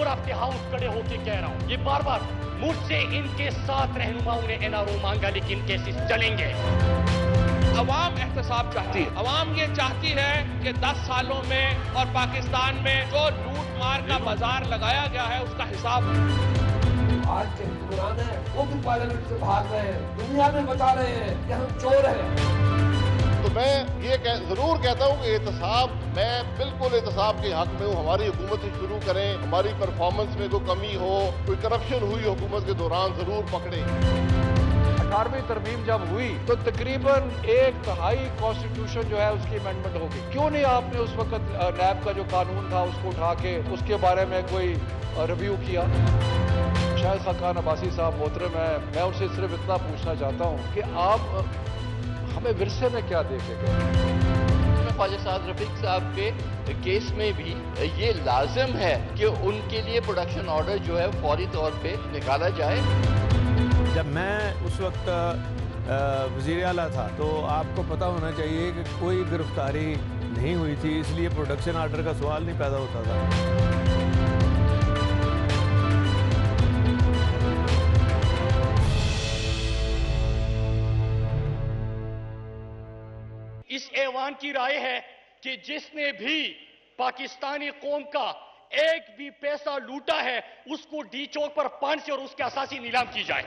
Floor of the house खड़े होकर कह रहा हूं, ये बार बार मुझसे इनके साथ रहनुमाओं ने एनआरओ मांगा, लेकिन केसेस चलेंगे। अवाम एहतसाब चाहती है, अवाम ये चाहती है कि 10 सालों में और पाकिस्तान में जो लूट मार का बाजार लगाया गया है उसका हिसाब। आज के हुक्मरान है वो भी पार्लियामेंट से भाग रहे हैं, दुनिया में बता रहे हैं कि हम चोर हैं। तो मैं ये जरूर कहता हूँ कि एहतसाब, मैं बिल्कुल एहतसाब के हक में हूँ। हमारी हुकूमत से शुरू करें, हमारी परफॉर्मेंस में कोई कमी हो, कोई करप्शन हुई हुकूमत के दौरान जरूर पकड़े। 18वीं तरमीम जब हुई तो तकरीबन 1/3 कॉन्स्टिट्यूशन जो है उसकी अमेंडमेंट होगी। क्यों नहीं आपने उस वक्त नैब का जो कानून था उसको उठा के उसके बारे में कोई रिव्यू किया? शायद खान अब्बासी साहब मोहतरम है, मैं उनसे सिर्फ इतना पूछना चाहता हूँ कि आप हमें विरसे में क्या देखे गए? ख्वाजा साद रफीक साहब के केस में भी ये लाजिम है कि उनके लिए प्रोडक्शन ऑर्डर जो है फौरी तौर पे निकाला जाए। जब मैं उस वक्त वज़ीर आला था तो आपको पता होना चाहिए कि कोई गिरफ्तारी नहीं हुई थी, इसलिए प्रोडक्शन ऑर्डर का सवाल नहीं पैदा होता था। इस ऐवान की राय है कि जिसने भी पाकिस्तानी कौम का एक भी पैसा लूटा है उसको डी चौक पर फांसी और उसके असासी नीलाम की जाए।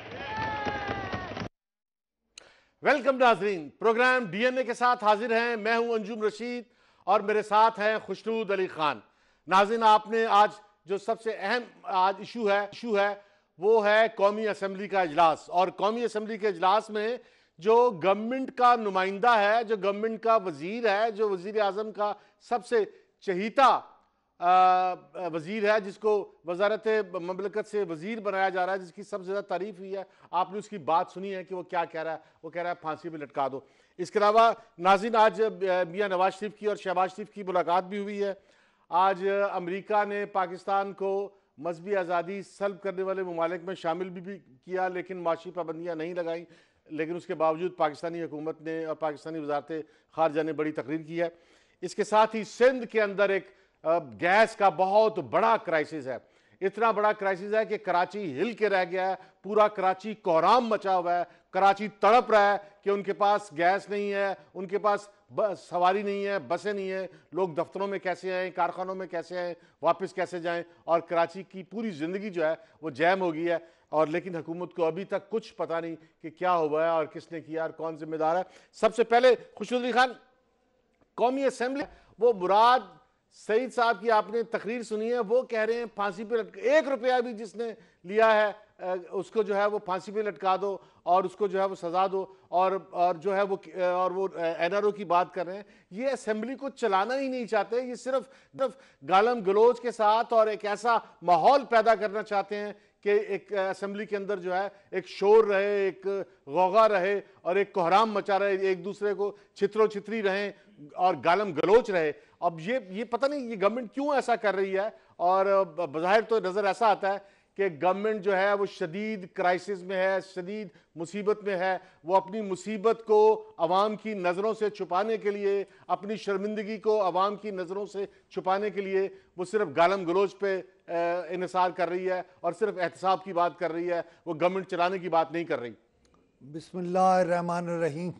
वेलकम नाजरीन, प्रोग्राम डीएनए के साथ हाजिर हैं। मैं हूं अंजुम रशीद और मेरे साथ हैं खुशनूद अली खान। नाजरीन, आपने आज जो सबसे अहम आज इशू है वो है कौमी असम्बली का इजलास। और कौमी असम्बली के इजलास में जो गवर्नमेंट का नुमाइंदा है, जो गवर्नमेंट का वजीर है, जो वजीर आजम का सबसे चहीता वजीर है, जिसको वजारत ममलकत से वजीर बनाया जा रहा है, जिसकी सबसे ज़्यादा तारीफ हुई है, आपने उसकी बात सुनी है कि वो क्या कह रहा है। वो कह रहा है फांसी पे लटका दो। इसके अलावा नाज़रीन, आज मियां नवाज शरीफ की और शहबाज शरीफ की मुलाकात भी हुई है। आज अमेरिका ने पाकिस्तान को मजहबी आज़ादी सल्ब करने वाले ममालिक में शामिल भी किया, लेकिन माशी पाबंदियाँ नहीं लगाई। लेकिन उसके बावजूद पाकिस्तानी हुकूमत ने और पाकिस्तानी वजारत खारजा ने बड़ी तकरीर की है। इसके साथ ही सिंध के अंदर एक गैस का बहुत बड़ा क्राइसिस है। इतना बड़ा क्राइसिस है कि कराची हिल के रह गया है, पूरा कराची कोहराम मचा हुआ है। कराची तड़प रहा है कि उनके पास गैस नहीं है, उनके पास सवारी नहीं है, बसें नहीं है, लोग दफ्तरों में कैसे आएँ, कारखानों में कैसे आएँ, वापस कैसे जाएं। और कराची की पूरी ज़िंदगी जो है वो जैम हो गई है। और लेकिन हुकूमत को अभी तक कुछ पता नहीं कि क्या हुआ है और किसने किया और कौन जिम्मेदार है। सबसे पहले खुशनूद अली खान, कौमी असम्बली, वो मुराद सईद साहब की आपने तकरीर सुनी है, वो कह रहे हैं फांसी पे 1 रुपया भी जिसने लिया है उसको जो है वो फांसी पे लटका दो और उसको जो है वो सजा दो। और जो है वो एनआरओ की बात कर रहे हैं। ये असेंबली को चलाना ही नहीं चाहते, ये सिर्फ गालम गलोच के साथ और एक ऐसा माहौल पैदा करना चाहते हैं कि एक असेंबली के अंदर जो है एक शोर रहे, एक गौगा रहे और एक कोहराम मचा रहे, एक दूसरे को छितरो छितरी रहें और गालम गलोच रहे। अब ये पता नहीं ये गवर्नमेंट क्यों ऐसा कर रही है। और बज़ाहिर तो नज़र ऐसा आता है कि गवर्नमेंट जो है वो शदीद क्राइसिस में है, शदीद मुसीबत में है। वो अपनी मुसीबत को अवाम की नज़रों से छुपाने के लिए, अपनी शर्मिंदगी को अवाम की नज़रों से छुपाने के लिए वो सिर्फ गालम गलोच पे इन्हिसार कर रही है और सिर्फ एहतसाब की बात कर रही है। वो गवर्नमेंट चलाने की बात नहीं कर रही। बिस्मिल्लाहिर्रहमानिर्रहीम।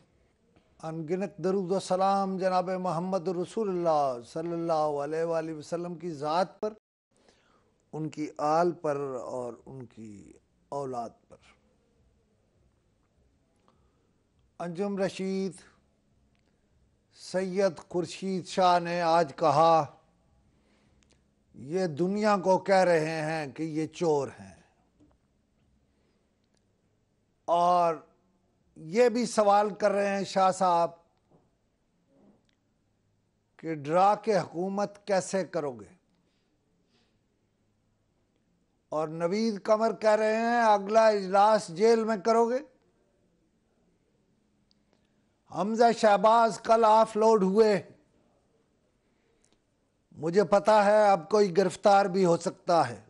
अनगिनत दरूद व सलाम जनाब मोहम्मद रसूलुल्लाह सल्लल्लाहु अलैहि वसल्लम की ज़ात पर, उनकी आल पर और उनकी औलाद पर। अंजुम रशीद सैयद खुर्शीद शाह ने आज कहा, ये दुनिया को कह रहे हैं कि ये चोर हैं, और ये भी सवाल कर रहे हैं शाह साहब कि डरा के हुकूमत कैसे करोगे। और नवीद कमर कह रहे हैं अगला इजलास जेल में करोगे। हमजा शहबाज कल ऑफलोड हुए, मुझे पता है अब कोई गिरफ्तार भी हो सकता है।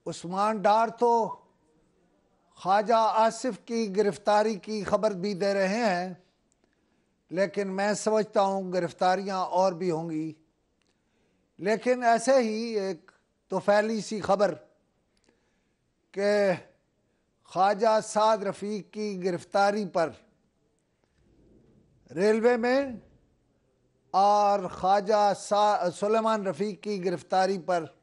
उस्मान डार तो ख्वाजा आसिफ की गिरफ्तारी की खबर भी दे रहे हैं, लेकिन मैं समझता हूँ गिरफ्तारियाँ और भी होंगी। लेकिन ऐसे ही एक तो फैली सी खबर कि ख्वाजा साद रफ़ीक की गिरफ्तारी पर रेलवे में और ख्वाजा सुलेमान रफ़ीक की गिरफ्तारी पर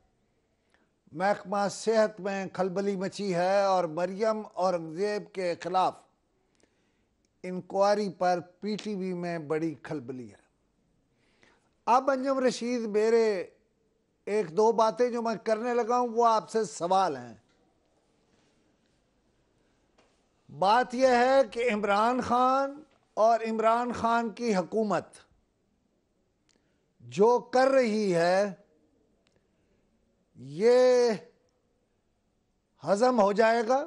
महकमा सेहत में खलबली मची है और मरियम औरंगज़ेब के ख़िलाफ़ इंक्वायरी पर पीटीवी में बड़ी खलबली है। अब अंजुम रशीद, मेरे एक दो बातें जो मैं करने लगा हूं वो आपसे सवाल हैं। बात यह है कि इमरान खान और इमरान खान की हुकूमत जो कर रही है ये हजम हो जाएगा।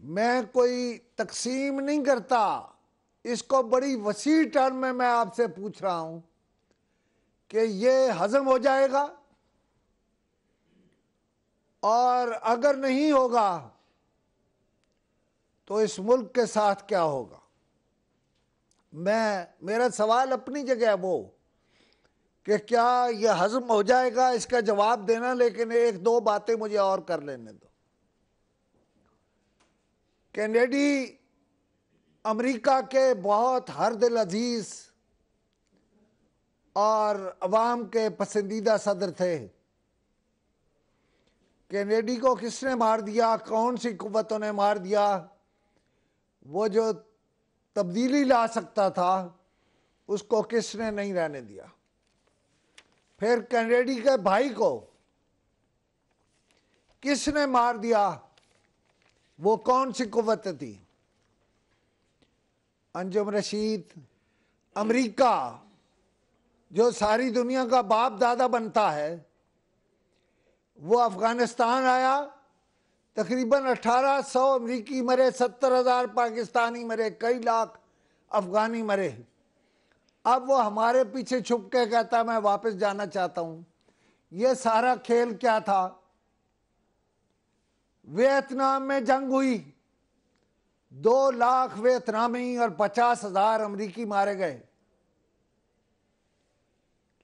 मैं कोई तकसीम नहीं करता, इसको बड़ी वसी टर्म में मैं आपसे पूछ रहा हूं कि ये हजम हो जाएगा, और अगर नहीं होगा तो इस मुल्क के साथ क्या होगा। मेरा सवाल अपनी जगह है वो कि क्या ये हजम हो जाएगा, इसका जवाब देना, लेकिन एक दो बातें मुझे और कर लेने दो। कैनेडी अमेरिका के बहुत हर दिल अजीज और अवाम के पसंदीदा सदर थे। कैनेडी को किसने मार दिया, कौन सी कुव्वतों ने मार दिया? वो जो तब्दीली ला सकता था उसको किसने नहीं रहने दिया। फिर कैनेडी के भाई को किसने मार दिया, वो कौन सी कुव्वत थी? अंजुम रशीद, अमेरिका जो सारी दुनिया का बाप दादा बनता है, वो अफगानिस्तान आया, तकरीबन 1800 अमरीकी मरे, 70,000 पाकिस्तानी मरे, कई लाख अफगानी मरे। अब वो हमारे पीछे छुप के कहता मैं वापस जाना चाहता हूं। ये सारा खेल क्या था? वियतनाम में जंग हुई, 2 लाख वियतनामी और 50,000 अमरीकी मारे गए,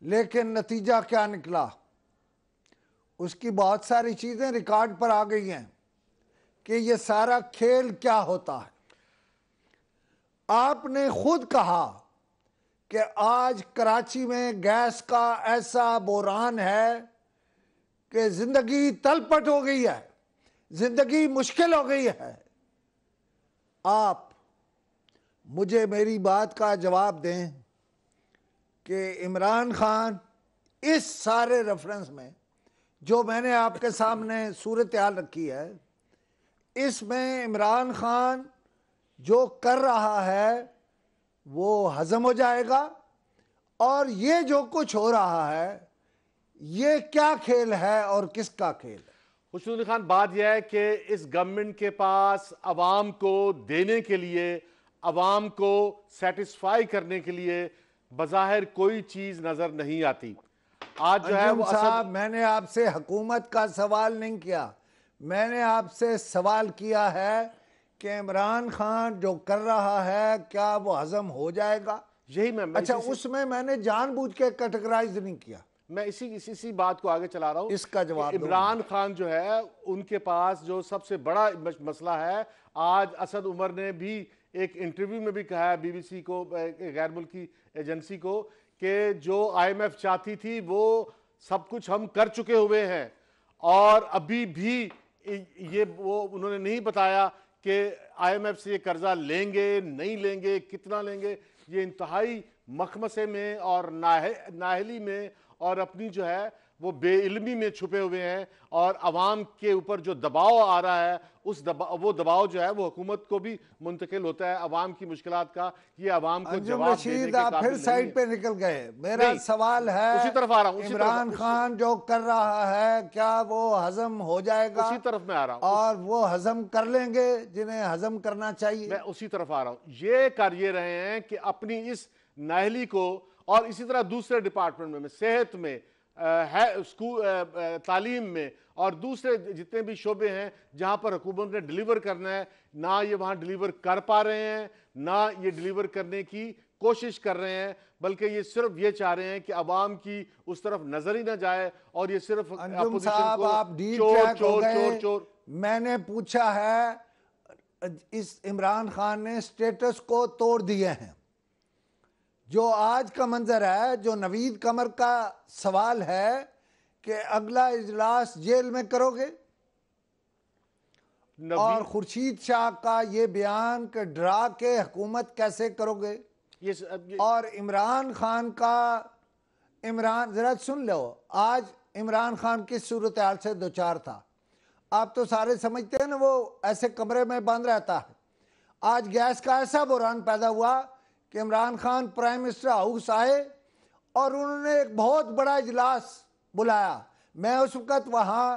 लेकिन नतीजा क्या निकला? उसकी बहुत सारी चीजें रिकॉर्ड पर आ गई हैं कि ये सारा खेल क्या होता है। आपने खुद कहा कि आज कराची में गैस का ऐसा बोरान है कि जिंदगी तलपट हो गई है, जिंदगी मुश्किल हो गई है। आप मुझे मेरी बात का जवाब दें कि इमरान खान इस सारे रेफरेंस में जो मैंने आपके सामने सूरत हाल रखी है, इसमें इमरान खान जो कर रहा है वो हजम हो जाएगा, और ये जो कुछ हो रहा है ये क्या खेल है और किसका खेल है? खुशनूद अली खान, बात यह है कि इस गवर्नमेंट के पास अवाम को देने के लिए, अवाम को सेटिस्फाई करने के लिए बज़ाहिर कोई चीज नजर नहीं आती। आज जो है वो साहब, मैंने आपसे हुकूमत का सवाल नहीं किया, मैंने आपसे सवाल किया है कि इमरान खान जो कर रहा है क्या वो हजम हो जाएगा? यही मैं अच्छा, उसमें मैंने जानबूझ के कैटेगराइज नहीं किया, मैं इसी बात को आगे चला रहा हूं। इसका जवाब इमरान खान जो है उनके पास जो सबसे बड़ा मसला है, आज असद उमर ने भी एक इंटरव्यू में भी कहा है बीबीसी को, गैर मुल्की एजेंसी को, कि जो IMF चाहती थी वो सब कुछ हम कर चुके हुए हैं, और अभी भी ये वो उन्होंने नहीं बताया कि IMF से ये कर्जा लेंगे नहीं लेंगे, कितना लेंगे। ये इंतहाई मखमसे में और नाहली में और अपनी जो है वो बेइल्मी में छुपे हुए हैं, और अवाम के ऊपर जो दबाव आ रहा है वो दबाव जो है वो हुकूमत को भी मुंतकिल होता है, अवाम की मुश्किलात का। ये अवाम को जवाब देने के काबिल फिर साइड पे निकल गए। मेरा सवाल है, उसी तरफ आ रहा हूं, इमरान खान जो कर रहा है क्या वो हजम हो जाएगा? उसी तरफ में आ रहा हूं, और वो हजम कर लेंगे जिन्हें हजम करना चाहिए? मैं उसी तरफ आ रहा हूं। ये कर ये रहे हैं कि अपनी इस नाहली को, और इसी तरह दूसरे डिपार्टमेंट में, सेहत में है, स्कूल, तालीम में, और दूसरे जितने भी शोबे हैं जहां पर हुकूमत ने डिलीवर करना है, ना ये वहां डिलीवर कर पा रहे हैं, ना ये डिलीवर करने की कोशिश कर रहे हैं, बल्कि ये सिर्फ ये चाह रहे हैं कि अवाम की उस तरफ नजर ही ना जाए और ये सिर्फ अंजुम साहब, आप डीप ट्रैक हो गए। मैंने पूछा है, इस इमरान खान ने स्टेटस को तोड़ दिए हैं। जो आज का मंजर है, जो नवीद कमर का सवाल है कि अगला इजलास जेल में करोगे, और खुर्शीद शाह का ये बयान कि डरा के हुकूमत कैसे करोगे, और इमरान खान का, इमरान जरा सुन लो, आज इमरान खान किस सूरत हाल से दो चार था। आप तो सारे समझते हैं ना, वो ऐसे कमरे में बंद रहता है। आज गैस का ऐसा बुरान पैदा हुआ कि Imran Khan prime minister house आए और उन्होंने एक बहुत बड़ा इजलास बुलाया। मैं उस वक्त वहाँ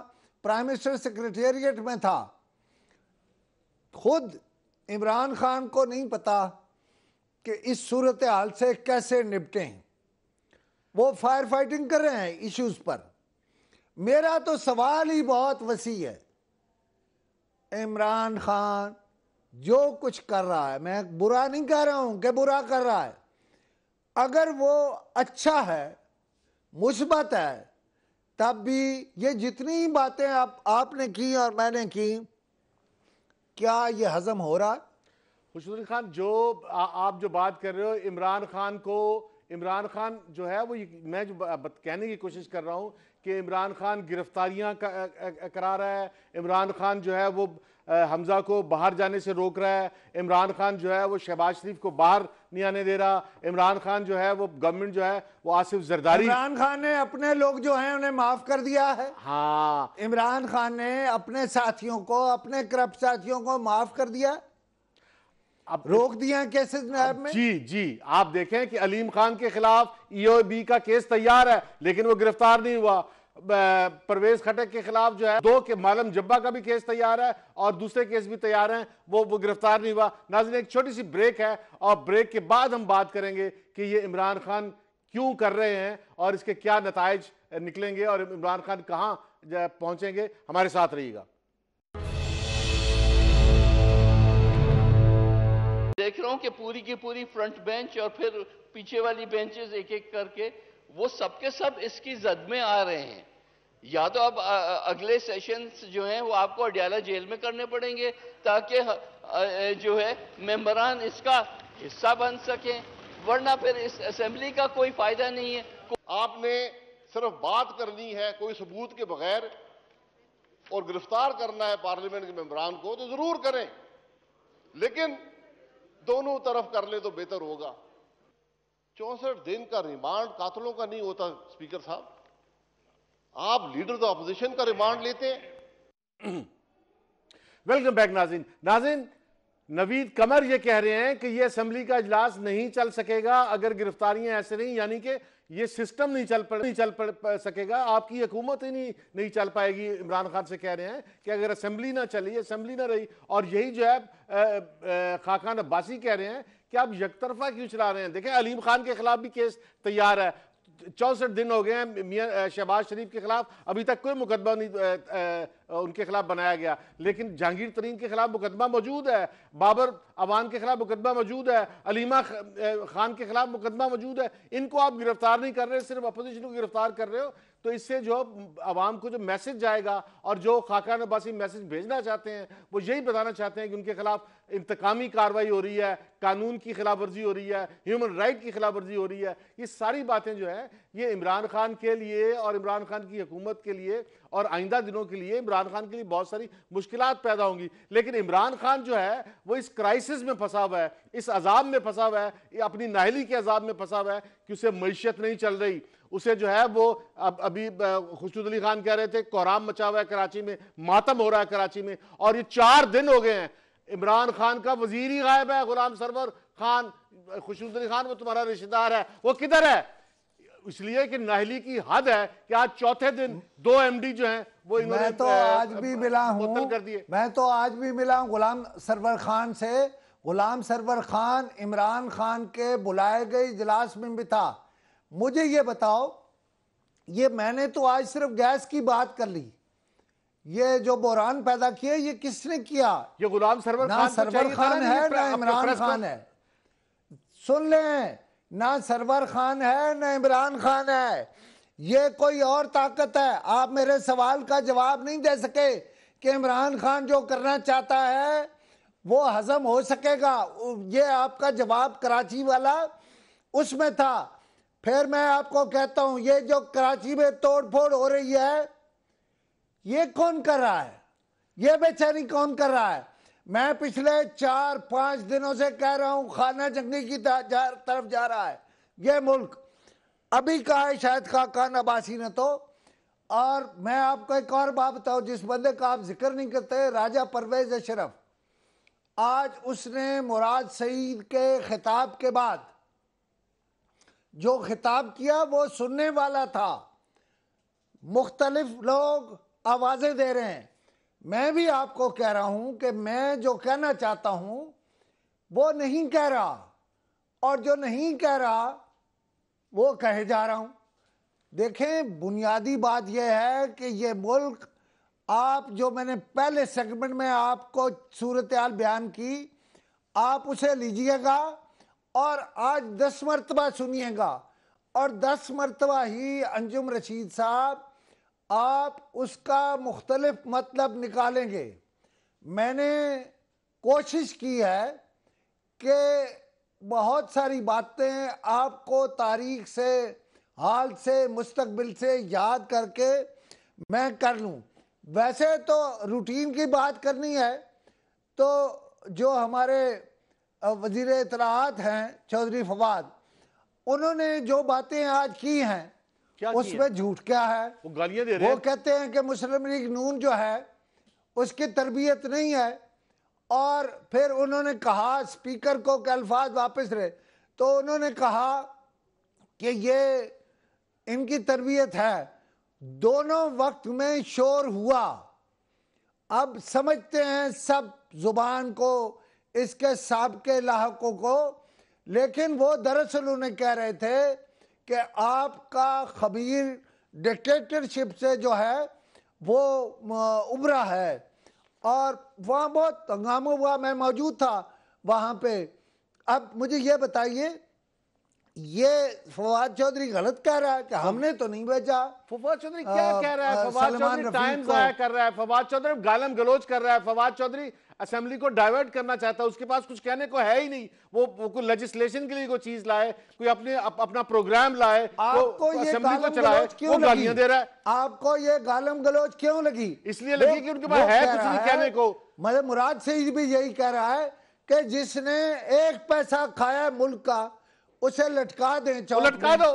प्राइम मिनिस्टर सेक्रेटेरिएट में था। खुद इमरान खान को नहीं पता कि इस सूरत हाल से कैसे निपटें। वो फायर फाइटिंग कर रहे हैं इश्यूज पर। मेरा तो सवाल ही बहुत वसी है। इमरान खान जो कुछ कर रहा है, मैं बुरा नहीं कह रहा हूं कि बुरा कर रहा है, अगर वो अच्छा है, मुस्बत है, तब भी ये जितनी बातें आपने की और मैंने की, क्या ये हजम हो रहा है? खुशबू खान, जो आप जो बात कर रहे हो इमरान खान को, इमरान खान जो है वो, मैं जो कहने की कोशिश कर रहा हूं कि इमरान खान गिरफ्तारियां करा रहा है, इमरान खान जो है वो हमजा को बाहर जाने से रोक रहा है, इमरान खान जो है वो शहबाज शरीफ को बाहर नहीं आने दे रहा, इमरान खान जो है वो गवर्नमेंट जो है वो आसिफ जरदारी, इमरान खान ने अपने लोग जो हैं उन्हें माफ कर दिया है। हाँ, इमरान खान ने अपने साथियों को, अपने करप्ट साथियों को माफ कर दिया, अब रोक दिया केसेस में। जी, आप देखें कि अलीम खान के खिलाफ EOB का केस तैयार है, लेकिन वो गिरफ्तार नहीं हुआ। परवेज खटक के खिलाफ जो है 2 के मालम जब्बा का भी केस तैयार है और दूसरे केस भी तैयार हैं, वो गिरफ्तार नहीं हुआ। नाज़रीन, एक छोटी सी ब्रेक है और ब्रेक के बाद हम बात करेंगे कि ये इमरान खान क्यों कर रहे हैं और इसके क्या नताइज निकलेंगे और इमरान खान कहां पहुंचेंगे। हमारे साथ रहिएगा। देख रहा हूं कि पूरी की पूरी फ्रंट बेंच और फिर पीछे वाली बेंचेस एक एक करके वो सबके सब इसकी जद में आ रहे हैं। या तो अब अगले सेशंस जो हैं वो आपको अडयाला जेल में करने पड़ेंगे ताकि जो है मेंबरान इसका हिस्सा बन सकें, वरना फिर इस असेंबली का कोई फायदा नहीं है। आपने सिर्फ बात करनी है कोई सबूत के बगैर और गिरफ्तार करना है पार्लियामेंट के मेंबरान को तो जरूर करें, लेकिन दोनों तरफ कर ले तो बेहतर होगा। 64 दिन का रिमांड कातलों का नहीं होता स्पीकर साहब, आप लीडर द अपोजिशन का रिमांड लेते हैं। वेलकम बैक नाज़रीन, नवीद कमर ये कह रहे हैं कि ये असेंबली का इजलास नहीं चल सकेगा अगर गिरफ्तारियां ऐसे नहीं, यानी कि ये सिस्टम नहीं चल सकेगा, आपकी हुकूमत ही नहीं चल पाएगी। इमरान खान से कह रहे हैं कि अगर असेंबली ना चली, असेंबली ना रही, और यही जो है खाकान अब्बासी कह रहे हैं कि आप यकतरफा क्यों चला रहे हैं। देखें, अलीम खान के खिलाफ भी केस तैयार है, 64 दिन हो गए हैं मियां शहबाज शरीफ के खिलाफ, अभी तक कोई मुकदमा नहीं उनके खिलाफ बनाया गया, लेकिन जहांगीर तरीन के खिलाफ मुकदमा मौजूद है, बाबर अवान के खिलाफ मुकदमा मौजूद है, अलीमा खान के खिलाफ मुकदमा मौजूद है। इनको आप गिरफ्तार नहीं कर रहे, सिर्फ अपोजिशन को गिरफ्तार कर रहे हो। तो इससे जो अवाम को जो मैसेज जाएगा और जो खाकान अब्बासी मैसेज भेजना चाहते हैं वो यही बताना चाहते हैं कि उनके खिलाफ इंतकामी कार्रवाई हो रही है, कानून की खिलाफ वर्जी हो रही है, ह्यूमन राइट की खिलाफ वर्जी हो रही है। ये सारी बातें जो है ये इमरान खान के लिए और इमरान खान की हुकूमत के लिए और आइंदा दिनों के लिए इमरान खान के लिए बहुत सारी मुश्किलात पैदा होंगी। लेकिन इमरान खान जो है वो इस क्राइसिस में फंसा हुआ है, इस अजाब में फंसा हुआ है, अपनी नाहली के अजाब में फंसा हुआ है कि उसे मईशत नहीं चल रही। उसे जो है वो अभी खुशनूद अली खान कह रहे थे कोहराम मचा हुआ है कराची में, मातम हो रहा है कराची में, और ये 4 दिन हो गए हैं इमरान खान का वजीर ही गायब है, गुलाम सरवर खान। खुशनूद अली खान वो तुम्हारा रिश्तेदार है, वो किधर है? इसलिए कि नाहली की हद है कि आज चौथे दिन 2 MD जो हैं वो इन्होंने मैं तो आज भी मिला हूं, कर दिए। मैं तो आज भी मिला हूं गुलाम सरवर खान से। गुलाम सरवर खान इमरान खान के बुलाए गए इजलास में भी था। मुझे ये बताओ, ये मैंने तो आज सिर्फ गैस की बात कर ली, ये जो बहरान पैदा किया ये किसने किया? ये गुलाम सरवर ना खान सरवर खान है ना इमरान खान है। सुन लें, ना सरवर खान है ना इमरान खान है, ये कोई और ताकत है। आप मेरे सवाल का जवाब नहीं दे सके कि इमरान खान जो करना चाहता है वो हजम हो सकेगा। ये आपका जवाब कराची वाला उसमें था। फिर मैं आपको कहता हूं, ये जो कराची में तोड़ फोड़ हो रही है, ये कौन कर रहा है? ये बेचैनी कौन कर रहा है? मैं पिछले 4-5 दिनों से कह रहा हूं खाना जंगी की तरफ जा रहा है ये मुल्क। अभी कहा है शायद खान अब्बासी ने तो। और मैं आपको एक और बात बताऊं, जिस बंदे का आप जिक्र नहीं करते, राजा परवेज अशरफ, आज उसने मुराद सईद के खिताब के बाद जो खिताब किया वो सुनने वाला था। मुख्तलिफ लोग आवाजें दे रहे हैं। मैं भी आपको कह रहा हूं कि मैं जो कहना चाहता हूं वो नहीं कह रहा, और जो नहीं कह रहा वो कहे जा रहा हूं। देखें, बुनियादी बात यह है कि ये मुल्क, आप जो मैंने पहले सेगमेंट में आपको सूरत हाल बयान की, आप उसे लीजिएगा और आज 10 मरतबा सुनिएगा, और 10 मरतबा ही अंजुम रशीद साहब आप उसका मुख्तलिफ मतलब निकालेंगे। मैंने कोशिश की है कि बहुत सारी बातें आपको तारीख से, हाल से, मुस्तकबिल से याद करके मैं कर लूं। वैसे तो रूटीन की बात करनी है तो जो हमारे वजीर इत्तलाआत हैं चौधरी फवाद, उन्होंने जो बातें आज की हैं उसमें झूठ क्या है? वो गालियां दे रहे हैं। वो कहते हैं कि मुस्लिम लीग नून जो है उसकी तरबियत नहीं है, और फिर उन्होंने कहा स्पीकर को के अल्फाज वापस रहे, तो उन्होंने कहा कि ये इनकी तरबियत है। दोनों वक्त में शोर हुआ। अब समझते हैं सब जुबान को, इसके साबके लाहकों को, लेकिन वो दरअसल उन्हें कह रहे थे कि आपका खबीर डिक्टेटरशिप से जो है वो उभरा है। और वहाँ बहुत हंगामा हुआ, मैं मौजूद था वहाँ पे। अब मुझे ये बताइए, ये फवाद चौधरी गलत कह रहा है कि हमने तो नहीं भेजा? फवाद चौधरी क्या कह रहा है? फवाद चौधरी टाइम जाया कर रहा है, फवाद चौधरी गालम गलोच कर रहा है, फवाद चौधरी असेंबली को डाइवर्ट करना चाहता है। उसके पास कुछ कहने को है ही नहीं। वो कोई लेजिस्लेशन के लिए कोई चीज लाए, कोई अपना प्रोग्राम लाए, आपको ये असेंबली को चलाए, वो गालियां दे रहा है। आपको ये गालम गलोच क्यों लगी? इसलिए लगी कि उनके पास है कुछ नहीं कहने को। मतलब मुराद सईद भी यही कह रहा है कि जिसने 1 पैसा खाया मुल्क का उसे लटका दें, लटका दो।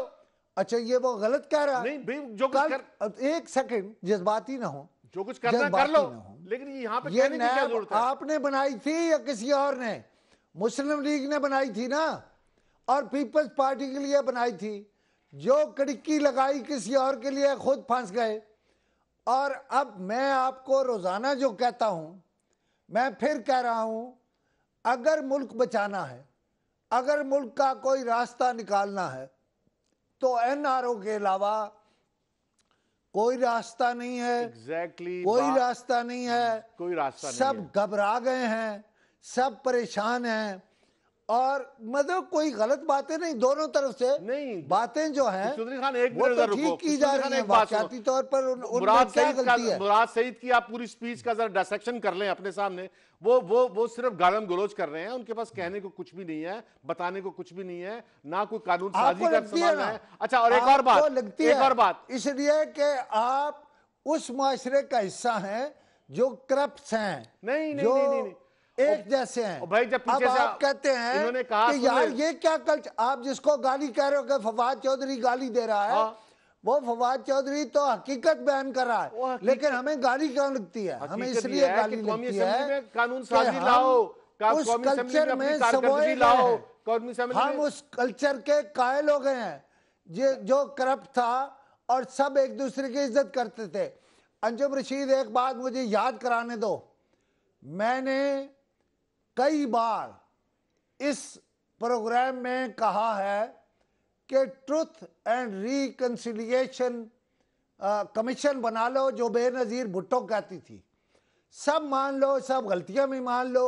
अच्छा, ये वो गलत कह रहा है? नहीं भाई, जो कुछ एक सेकंड, जज्बाती ना हो, जो कुछ करना कर लो, लेकिन यहाँ पे कहने की क्या जरूरत है? आपने बनाई थी या किसी और ने? मुस्लिम लीग ने बनाई थी ना, और पीपल्स पार्टी के लिए बनाई थी। जो कड़की लगाई किसी और के लिए, खुद फंस गए। और अब मैं आपको रोजाना जो कहता हूं, मैं फिर कह रहा हूं, अगर मुल्क बचाना है, अगर मुल्क का कोई रास्ता निकालना है, तो एनआरओ के अलावा कोई रास्ता नहीं है। एग्जैक्टली कोई रास्ता नहीं है। कोई रास्ता नहीं सब घबरा गए हैं, सब परेशान हैं, और मतलब कोई गलत बातें नहीं, दोनों तरफ से नहीं बातें जो हैं चौधरी खान एक वो तो ठीक की जा रही हैं वाकयाती तौर पर। मुराद सईद की आप पूरी स्पीच का जरा डिसेक्शन कर लें अपने सामने। वो सिर्फ गालम गलोच कर रहे हैं। उनके पास कहने को कुछ भी नहीं है, बताने को कुछ भी नहीं है, ना कोई कानून साजी का संभालना है। अच्छा, और एक और बात, इसलिए कि आप उस माशरे का हिस्सा हैं जो करप्ट हैं, नहीं एक जैसे हैं। भाई जब पीछे अब से आप कहते हैं इन्होंने कहा कि यार ये क्या कल्चर, आप जिसको गाली कह रहे हो कि फवाद चौधरी गाली दे रहा है, वो फवाद चौधरी तो हकीकत बयान कर रहा है, लेकिन हमें गाली क्यों लगती है? हमें इसलिए गाली लगती है कानून साजी लाओ, उस कल्चर में सबोए लाओ, हम उस कल्चर के कायल हो गए हैं जो करप्ट था और सब एक दूसरे की इज्जत करते थे। अंजुम रशीद, एक बात मुझे याद कराने दो, मैंने कई बार इस प्रोग्राम में कहा है कि ट्रुथ एंड रिकंसिलिएशन कमीशन बना लो, जो बेनजीर भुट्टो कहती थी। सब मान लो, सब गलतियां भी मान लो,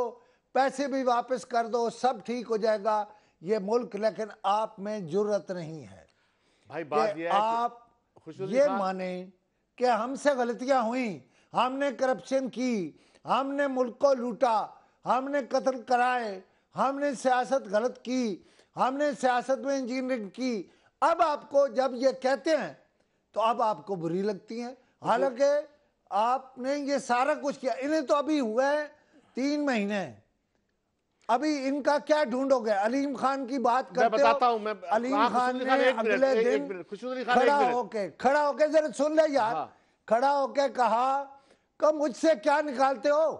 पैसे भी वापस कर दो, सब ठीक हो जाएगा। ये मुल्क, लेकिन आप में जुर्रत नहीं है भाई। बात कि ये है आप खुशनुदी ये खान, माने कि हमसे गलतियां हुई, हमने करप्शन की, हमने मुल्क को लूटा, हमने कत्ल कराए, हमने सियासत गलत की, हमने सियासत में इंजीनियरिंग की। अब आपको जब ये कहते हैं तो अब आपको बुरी लगती हैं, हालांकि आपने ये सारा कुछ किया। इन्हें तो अभी हुए 3 महीने, अभी इनका क्या ढूंढोगे? अलीम खान की बात करते मैं बताता हूं, मैं अलीम खान ने अगले दिन खड़ा होके जरा सुन ले यार, हाँ। खड़ा होके कहा कि मुझसे क्या निकालते हो,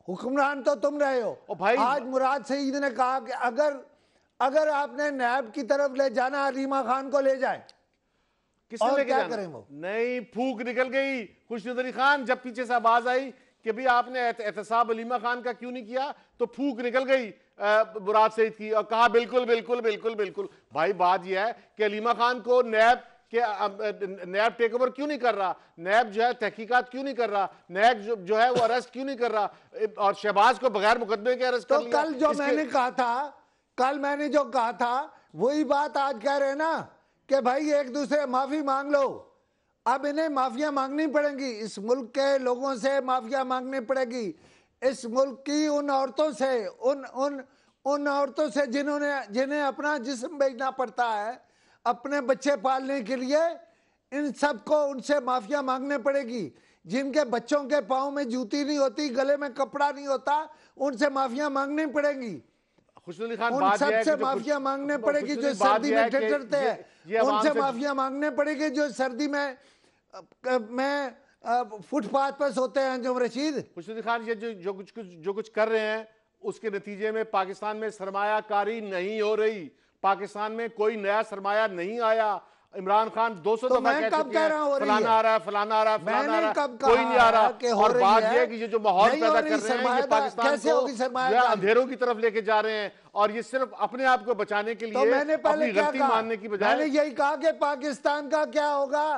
हुक्मरान तो तुम रहे हो। ओ भाई, आज मुराद सईद ने कहा कि अगर आपने नैब की तरफ ले जाना, अलीमा खान को ले जाए। किसने लेके क्या जाना? करें वो? नहीं, फूक निकल गई खुशनुदी खान। जब पीछे से आवाज आई कि भाई आपने एहतसाब अलीमा खान का क्यों नहीं किया, तो फूक निकल गई मुराद सईद की और कहा बिल्कुल बिल्कुल बिल्कुल बिल्कुल। भाई बात यह है कि अलीमा खान को नैब टेक ओवर क्यों नहीं कर रहा, नैब जो है तहकीकात क्यों नहीं कर रहा, नैब जो है वो अरेस्ट क्यों नहीं कर रहा, और शहबाज को बगैर मुकदमे के अरेस्ट कर लिया। कल जो मैंने कहा था, कल मैंने जो कहा था वही बात आज कह रहे ना कि भाई एक दूसरे माफी मांग लो। अब इन्हें माफिया मांगनी पड़ेगी, इस मुल्क के लोगों से माफिया मांगनी पड़ेगी, इस मुल्क की उन औरतों से, उन औरतों से जिन्हें अपना जिस्म बेचना पड़ता है अपने बच्चे पालने के लिए। इन सबको उनसे माफिया मांगने पड़ेगी। जिनके बच्चों के पाँव में जूती नहीं होती, गले में कपड़ा नहीं होता, उनसे माफिया मांगनी पड़ेगी। खुशनुदी खान, उन सबसे माफिया मांगने पड़ेगी जो सर्दी में ठिठुरते हैं, उनसे माफिया मांगने पड़ेगी जो सर्दी में फुटपाथ पर सोते हैं। अंजुम रशीद, खुशनुदी खान, ये जो कुछ कर रहे हैं उसके नतीजे में पाकिस्तान में सरमायाकारी नहीं हो रही, पाकिस्तान में कोई नया सरमाया नहीं आया। इमरान खान 200 दफा कह चुके हैं फलाना आ रहा है, फलाना आ रहा है, फलाना आ रहा है, कोई नहीं आ रहा। और बात यह है कि ये जो माहौल पैदा कर रहे हैं ये पाकिस्तान को अंधेरों की तरफ लेके जा रहे हैं, और ये सिर्फ अपने आप को बचाने के लिए अपनी गलती मानने की बजाय। मैंने यही कहा कि पाकिस्तान का क्या होगा,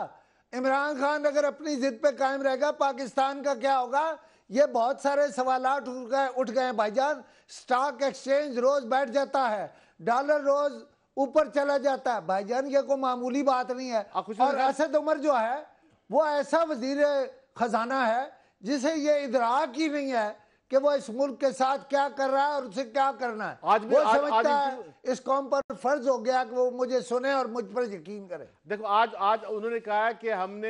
इमरान खान अगर अपनी जिद पे कायम रहेगा, पाकिस्तान का क्या होगा? ये बहुत सारे सवालात उठ गए हैं भाईजान। स्टॉक एक्सचेंज रोज बैठ जाता है, डॉलर रोज ऊपर चला जाता है भाईजान, ये कोई मामूली बात नहीं है। और असद उमर जो है वो ऐसा वजीर खजाना है जिसे ये इदराक ही नहीं है कि वो इस मुल्क के साथ क्या कर रहा है और उसे क्या करना है। वो समझता है इस कौम पर फर्ज हो गया कि वो मुझे सुने और मुझ पर यकीन करे। देखो आज उन्होंने कहा है कि हम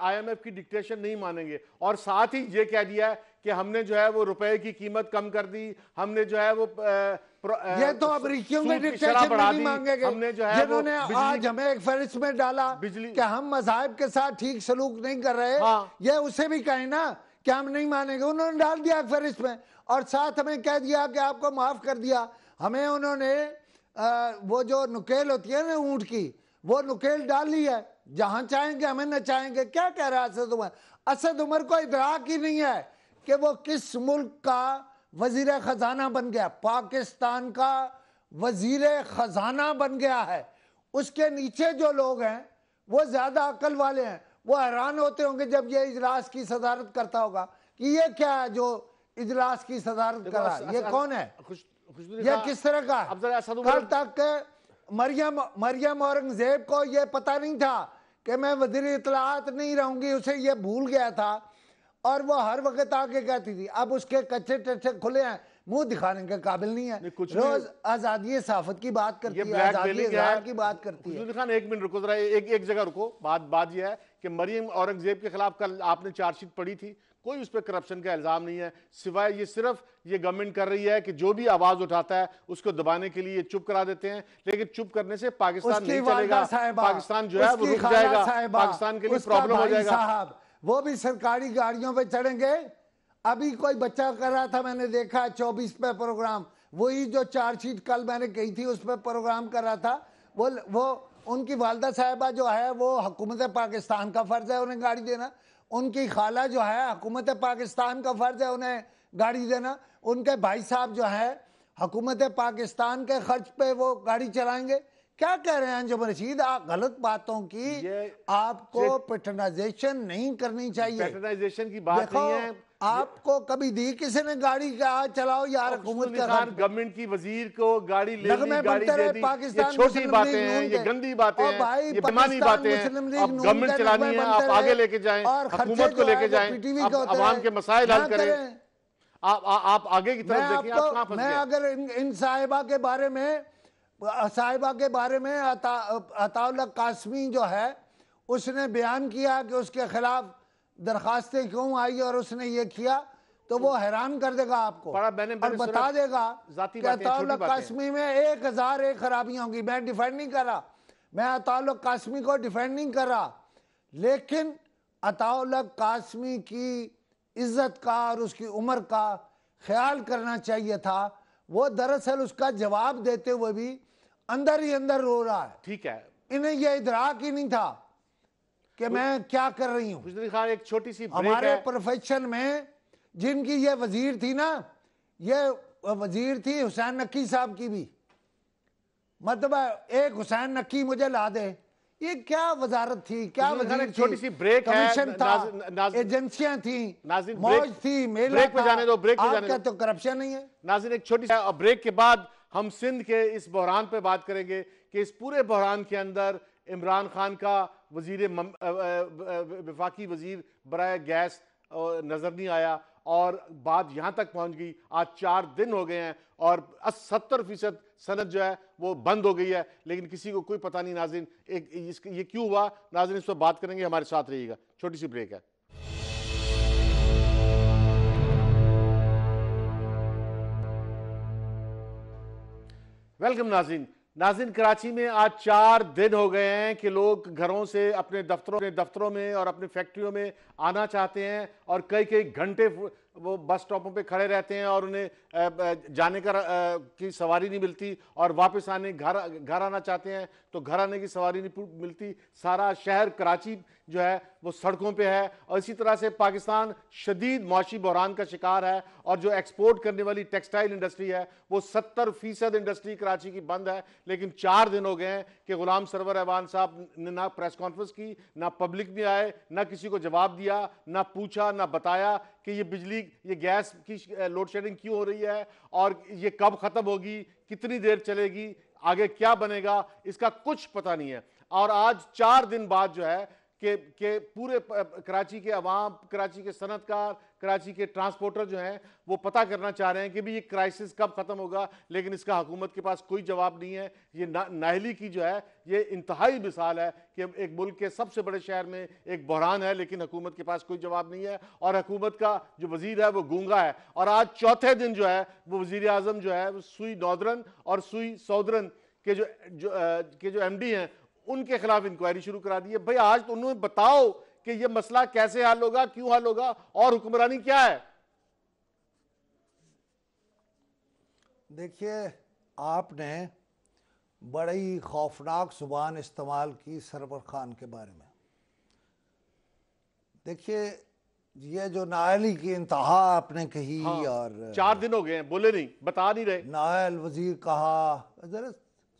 IMF की डिक्टेशन नहीं मानेंगे, और साथ ही ये कह दिया है कि हमने जो है वो रुपए की कीमत कम कर दी, हमने जो है वो ये तो अमरीकियों में डिक्टेशन नहीं मांगेंगे, हमने जो है जिन्होंने आज हमें एक फहरिस्त में डाला कि हम मज़ाहिब के साथ ठीक सलूक नहीं कर रहे। हाँ। ये उसे भी कहें ना कि हम नहीं मानेंगे, उन्होंने डाल दिया फहरिस्त में, और साथ हमें कह दिया कि आपको माफ कर दिया। हमें उन्होंने वो जो नुकेल होती है ना ऊंट की, वो नुकेल डाल ली है, जहां चाहेंगे हमें नचाएंगे। क्या कह रहा है असद उमर? असद उमर को इदराक ही नहीं है कि वो किस मुल्क का वजीर खजाना बन गया। पाकिस्तान का वजीर खजाना बन गया है। उसके नीचे जो लोग हैं वो ज्यादा अकल वाले हैं, वो हैरान होते होंगे जब ये इजलास की सदारत करता होगा कि ये क्या है जो इजलास की सदारत कर रहा है, ये कौन है, ये किस तरह का है। कल तक मरियम औरंगजेब को ये पता नहीं था कि मैं वजीर इत्तलाआत नहीं रहूंगी, उसे ये भूल गया था, और वो हर वक्त आके कहती थी। अब उसके कच्चे टच्चे खुले हैं, मुंह दिखाने के काबिल नहीं है। रोज आजादी सहाफत की बात करती है, आजादी इज़हार की बात करती है। खान एक मिनट रुको जरा, एक जगह रुको। बात यह है कि मरियम औरंगजेब के खिलाफ कल आपने चार्जशीट पढ़ी थी, कोई उस पर करप्शन का इल्जाम नहीं है, सिवाय ये सिर्फ ये गवर्नमेंट कर रही है कि जो भी आवाज उठाता है उसको दबाने के लिए चुप करा देते हैं। लेकिन चुप करने से पाकिस्तान नहीं चलेगा, पाकिस्तान जो है वो रुक जाएगा, पाकिस्तान के लिए प्रॉब्लम हो जाएगा। वो भी सरकारी गाड़ियों पे चढ़ेंगे। अभी कोई बच्चा कर रहा था, मैंने देखा 24 पे प्रोग्राम, वही जो चार्जशीट कल मैंने कही थी उस पर प्रोग्राम कर रहा था। वो उनकी वालदा साहिबा जो है वो हुकूमत पाकिस्तान का फर्ज है उन्हें गाड़ी देना, उनकी खाला जो है हुकूमत पाकिस्तान का फर्ज है उन्हें गाड़ी देना, उनके भाई साहब जो है हुकूमत पाकिस्तान के खर्च पे वो गाड़ी चलाएंगे। क्या कह रहे हैं अंजुम रशीद? आप गलत बातों की आपको पैटर्नाइजेशन नहीं करनी चाहिए। पैटर्नाइजेशन की बात नहीं है, आपको कभी दी किसी ने गाड़ी का चलाओ यार हुकूमत का गवर्नमेंट की वजीर को गाड़ी ले ली, गाड़ी बनते दे रहे दी, पाकिस्तान ये छोटी बातें हैं, ये गंदी बातें हैं, भाई ये बेमानी बातें हैं। अब गवर्नमेंट चलानी है, आप आगे लेके जाएं, हुकूमत को लेके जाएं, अवाम के मसाइल हल करें। आप आगे की तरफ देखिए, आप कहां फंस गए। मैं अगर इन साहिबा के बारे में अताउल्लाह कासमी जो है उसने बयान किया कि उसके खिलाफ दरखास्तें क्यों आई और उसने ये किया, तो वो हैरान कर देगा आपको और बता देगा कि अताउल्लाह कासमी में 1001 खराबियां होंगी। मैं डिफेंड नहीं कर रहा, मैं अताउल्लाह कासमी को डिफेंड नहीं कर रहा, लेकिन अताउल्लाह कासमी की इज्जत का और उसकी उम्र का ख्याल करना चाहिए था। वो दरअसल उसका जवाब देते हुए भी अंदर ही अंदर रो रहा है। ठीक है, इन्हें यह इदराक ही नहीं था कि मैं क्या कर रही हूं। एक छोटी सी हमारे प्रोफेशन में जिनकी ये वजीर थी ना, ये वजीर थी हुसैन नक्की साहब की भी, मतलब एक हुसैन नक्की मुझे ला दे, ये क्या वजारत थी, क्या वजीर, छोटी सी ब्रेक कमीशन था, एजेंसियां थी, मौज थी, मेला था। जाने दो, ब्रेक पे जाने दो, तो करप्शन नहीं है। नाज़रीन एक छोटी सी ब्रेक के बाद हम सिंध के इस बहरान पे बात करेंगे कि इस पूरे बहरान के अंदर इमरान खान का वफाकी वजीर बराए गैस नजर नहीं आया और बात यहां तक पहुंच गई। आज 4 दिन हो गए हैं और 70% सनद जो है वो बंद हो गई है, लेकिन किसी को कोई पता नहीं। नाज़रीन ये क्यों हुआ, नाज़रीन इस पर बात करेंगे, हमारे साथ रहिएगा। छोटी सी ब्रेक है। वेलकम नाज़रीन, कराची में आज 4 दिन हो गए हैं कि लोग घरों से अपने दफ्तरों में और अपने फैक्ट्रियों में आना चाहते हैं और कई घंटे वो बस स्टॉपों पे खड़े रहते हैं और उन्हें जाने की सवारी नहीं मिलती और वापस आने घर आना चाहते हैं तो घर आने की सवारी नहीं मिलती। सारा शहर कराची जो है वो सड़कों पे है और इसी तरह से पाकिस्तान शदीद मौशी बहरान का शिकार है और जो एक्सपोर्ट करने वाली टेक्सटाइल इंडस्ट्री है वो 70% इंडस्ट्री कराची की बंद है। लेकिन 4 दिन हो गए हैं कि गुलाम सरवर ऐवान साहब ने ना प्रेस कॉन्फ्रेंस की, ना पब्लिक में आए, ना किसी को जवाब दिया, ना पूछा, ना बताया कि ये गैस की लोड शेडिंग क्यों हो रही है और ये कब खत्म होगी, कितनी देर चलेगी, आगे क्या बनेगा, इसका कुछ पता नहीं है। और आज 4 दिन बाद जो है कि पूरे कराची के अवाम, कराची के सनतकार, कराची के ट्रांसपोर्टर जो हैं वो पता करना चाह रहे हैं कि भी ये क्राइसिस कब खत्म होगा, लेकिन इसका हुकूमत के पास कोई जवाब नहीं है। ये नाहली की जो है ये इंतहाई मिसाल है कि एक मुल्क के सबसे बड़े शहर में एक बहरान है लेकिन हुकूमत के पास कोई जवाब नहीं है और हुकूमत का जो वजीर है वो गूंगा है। और आज चौथे दिन जो है वो वजीर आजम जो है वो सुई नॉर्दर्न और सुई साउदर्न के जो MD हैं उनके खिलाफ इंक्वायरी शुरू करा दी है। भाई आज तो उन्होंने बताओ कि ये मसला कैसे हल होगा, क्यों हल होगा और हुक्मरानी क्या है। देखिए, आपने बड़ी खौफनाक जुबान इस्तेमाल की सरवर खान के बारे में। देखिए, ये जो नायली की इंतहा आपने कही, हाँ, और 4 दिन हो गए हैं, बोले नहीं, बता नहीं रहे। नायल वजीर कहा, जरा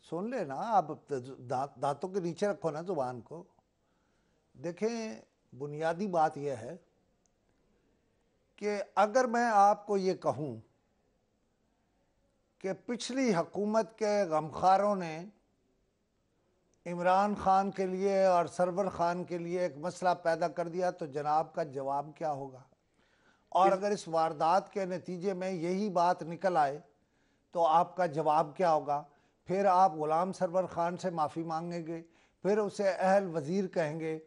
सुन लेना, आप दांतों के नीचे रखो ना जुबान को। देखें, बुनियादी बात यह है कि अगर मैं आपको ये कहूं कि पिछली हुकूमत के गमखारों ने इमरान खान के लिए और सरवर खान के लिए एक मसला पैदा कर दिया तो जनाब का जवाब क्या होगा? और अगर इस वारदात के नतीजे में यही बात निकल आए तो आपका जवाब क्या होगा? फिर आप गुलाम सरवर खान से माफ़ी मांगेंगे, फिर उसे अहल वज़ीर कहेंगे।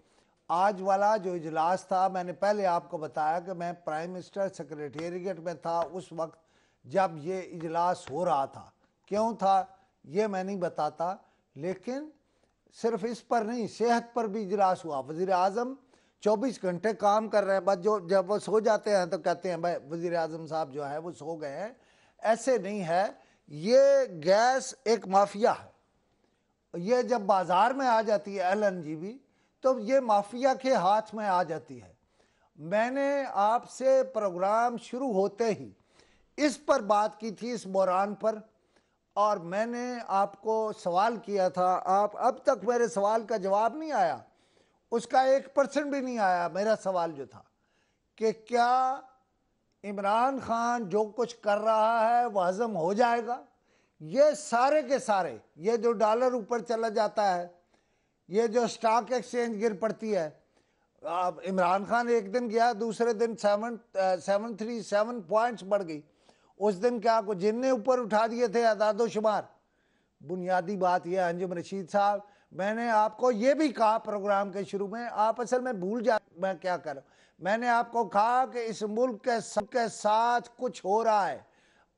आज वाला जो इजलास था, मैंने पहले आपको बताया कि मैं प्राइम मिनिस्टर सेक्रेटेरिएट में था उस वक्त जब ये इजलास हो रहा था। क्यों था ये मैं नहीं बताता, लेकिन सिर्फ इस पर नहीं, सेहत पर भी इजलास हुआ। वज़ीर आज़म 24 घंटे काम कर रहे हैं, बस जब वो सो जाते हैं तो कहते हैं भाई वज़ीर आज़म साहब जो है वो सो गए हैं। ऐसे नहीं है, ये गैस एक माफिया है। ये जब बाजार में आ जाती है LNG भी, तो ये माफिया के हाथ में आ जाती है। मैंने आपसे प्रोग्राम शुरू होते ही इस पर बात की थी, इस बहरान पर, और मैंने आपको सवाल किया था। आप अब तक मेरे सवाल का जवाब नहीं आया, उसका 1% भी नहीं आया। मेरा सवाल जो था कि क्या इमरान खान जो कुछ कर रहा है वह हजम हो जाएगा। ये सारे के सारे, ये जो डॉलर ऊपर चला जाता है, ये जो स्टॉक एक्सचेंज गिर पड़ती है, इमरान खान एक दिन गया, दूसरे दिन 737 पॉइंट्स बढ़ गई। उस दिन क्या को जिनने ऊपर उठा दिए थे आदादो शुमार। बुनियादी बात यह, अंजुम रशीद साहब, मैंने आपको ये भी कहा प्रोग्राम के शुरू में, आप असल में भूल जा मैं क्या कर रहा हूं। मैंने आपको कहा कि इस मुल्क के साथ कुछ हो रहा है।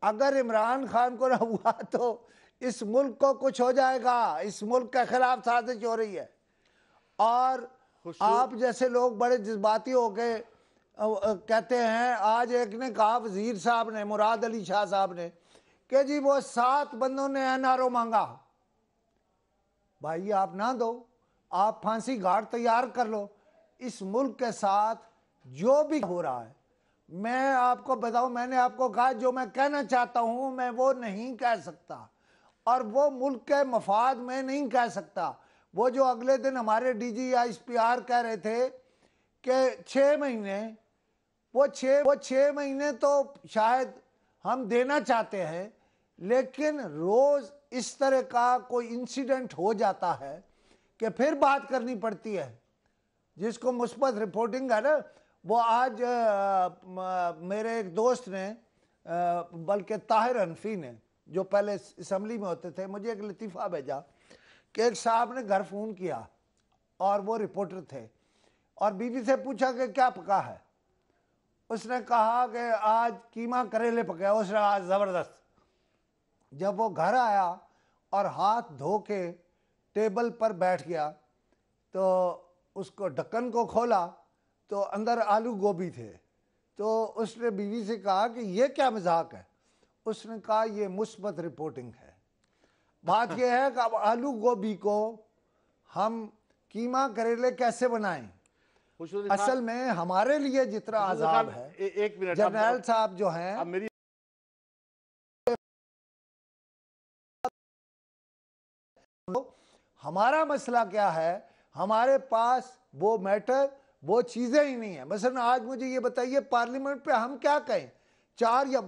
अगर इमरान खान को ना हुआ तो इस मुल्क को कुछ हो जाएगा। इस मुल्क के खिलाफ साजिश हो रही है। और आप जैसे लोग बड़े जज्बाती होके कहते हैं, आज एक ने कहा वजीर साहब ने, मुराद अली शाह साहब ने, कि जी वो 7 बंदों ने एनआरओ मांगा। भाई आप ना दो, आप फांसी घाट तैयार कर लो। इस मुल्क के साथ जो भी हो रहा है, मैं आपको बताऊं, मैंने आपको कहा जो मैं कहना चाहता हूं मैं वो नहीं कह सकता, और वो मुल्क के मफाद में नहीं कह सकता। वो जो अगले दिन हमारे DGISPR कह रहे थे कि 6 महीने, वो 6 महीने तो शायद हम देना चाहते हैं, लेकिन रोज इस तरह का कोई इंसिडेंट हो जाता है कि फिर बात करनी पड़ती है। जिसको मुस्बत रिपोर्टिंग है ना, वो आज मेरे एक दोस्त ने, बल्कि ताहिर हनफी ने, जो पहले असम्बली में होते थे, मुझे एक लतीफ़ा भेजा कि एक साहब ने घर फ़ोन किया और वो रिपोर्टर थे, और बीवी से पूछा कि क्या पका है। उसने कहा कि आज कीमा करेले पका। उसने आज ज़बरदस्त। जब वो घर आया और हाथ धो के टेबल पर बैठ गया तो उसको ढक्कन को खोला तो अंदर आलू गोभी थे। तो उसने बीवी से कहा कि ये क्या मजाक है। उसने कहा ये मुस्बत रिपोर्टिंग है। बात यह है कि अब आलू गोभी को हम कीमा करेले कैसे बनाएं। असल में हमारे लिए जितना आजाब है, एक मिनट, जर्नैल साहब जो हैं, मेरी हमारा मसला क्या है, हमारे पास वो मैटर, वो चीजें ही नहीं है। मसलन आज मुझे ये बताइए, पार्लियामेंट पे हम क्या कहें। 4 या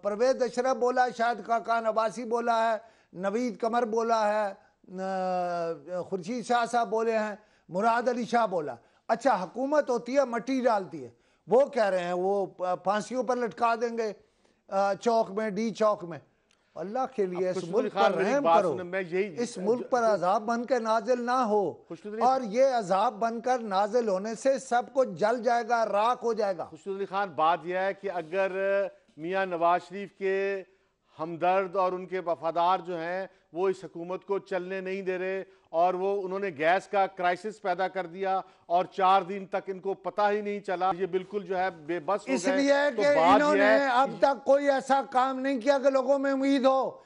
परवेज अशरफ बोला, शाहिद खाकान अब्बासी बोला है, नवीद कमर बोला है, खुर्शीद शाह साहब बोले हैं, मुराद अली शाह बोला। अच्छा, हुकूमत होती है, मट्टी डालती है। वो कह रहे हैं वो फांसियों पर लटका देंगे चौक में, डी चौक में। अल्लाह के लिए इस मुल्क पर रहम करो। इस मुल्क पर अजाब बनकर नाजिल ना हो, और ये अजाब बनकर नाजिल होने से सब कुछ जल जाएगा, राख हो जाएगा। खुशनूर अली खान, बात यह है कि अगर मियां नवाज शरीफ के हमदर्द और उनके वफादार जो हैं वो इस हुकूमत को चलने नहीं दे रहे, और वो उन्होंने गैस का क्राइसिस पैदा कर दिया, और 4 दिन तक इनको पता ही नहीं चला, ये बिल्कुल जो है बेबस हो गए। इसलिए कि इन्होंने अब तक कोई ऐसा काम नहीं किया कि लोगों में उम्मीद हो।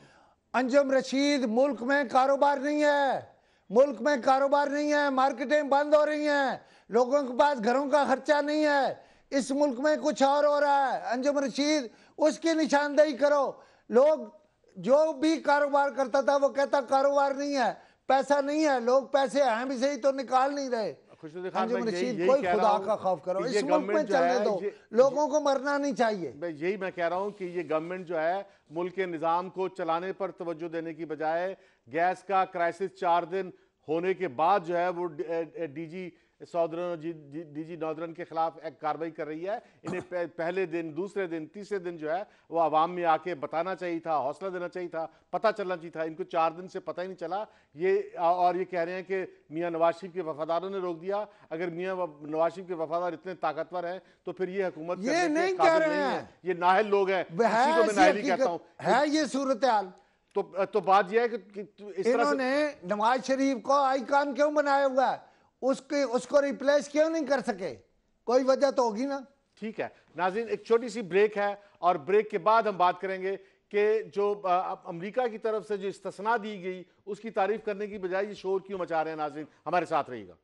अंजुम रशीद, मुल्क में कारोबार नहीं है, मुल्क में कारोबार नहीं है, मार्केटें बंद हो रही हैं, लोगों के पास घरों का खर्चा नहीं है। इस मुल्क में कुछ और हो रहा है। अंजुम रशीद, उसकी निशानदेही करो। लोग जो भी कारोबार करता था वो कहता कारोबार नहीं है, पैसा नहीं है। लोग पैसे हैं भी सही तो निकाल नहीं रहे। अंजुम रशीद, कोई खुदा का खौफ करो, इस मुल्क में चलने दो, लोगों को मरना नहीं चाहिए। यही मैं कह रहा हूं कि ये गवर्नमेंट जो है मुल्क के निजाम को चलाने पर तवज्जो देने की बजाय गैस का क्राइसिस 4 दिन होने के बाद जो है वो DG नॉर्दर्न के खिलाफ एक कार्रवाई कर रही है। इन्हें पहले दिन, दूसरे दिन, तीसरे दिन जो है वो आवाम में आके बताना चाहिए था, हौसला देना चाहिए था, पता चलना चाहिए था। इनको 4 दिन से पता ही नहीं चला। और ये कह रहे हैं कि मियां नवाज शरीफ के वफादारों ने रोक दिया। अगर मियां नवाज शरीफ के वफादार इतने ताकतवर हैं तो फिर ये हुकूमत ये नहीं कह रहे हैं, ये नाहल लोग हैं। इसी को मैं नाहली कहता हूं। है ये सूरत हाल। तो बात यह है कि इस तरह इन्होंने नवाज शरीफ को आइकॉन क्यों बनाया हुआ है, उसको रिप्लेस क्यों नहीं कर सके, कोई वजह तो होगी ना। ठीक है नाज़रीन, एक छोटी सी ब्रेक है, और ब्रेक के बाद हम बात करेंगे कि जो अमेरिका की तरफ से जो इस्तिस्ना दी गई उसकी तारीफ करने की बजाय ये शोर क्यों मचा रहे हैं। नाज़रीन, हमारे साथ रहिएगा।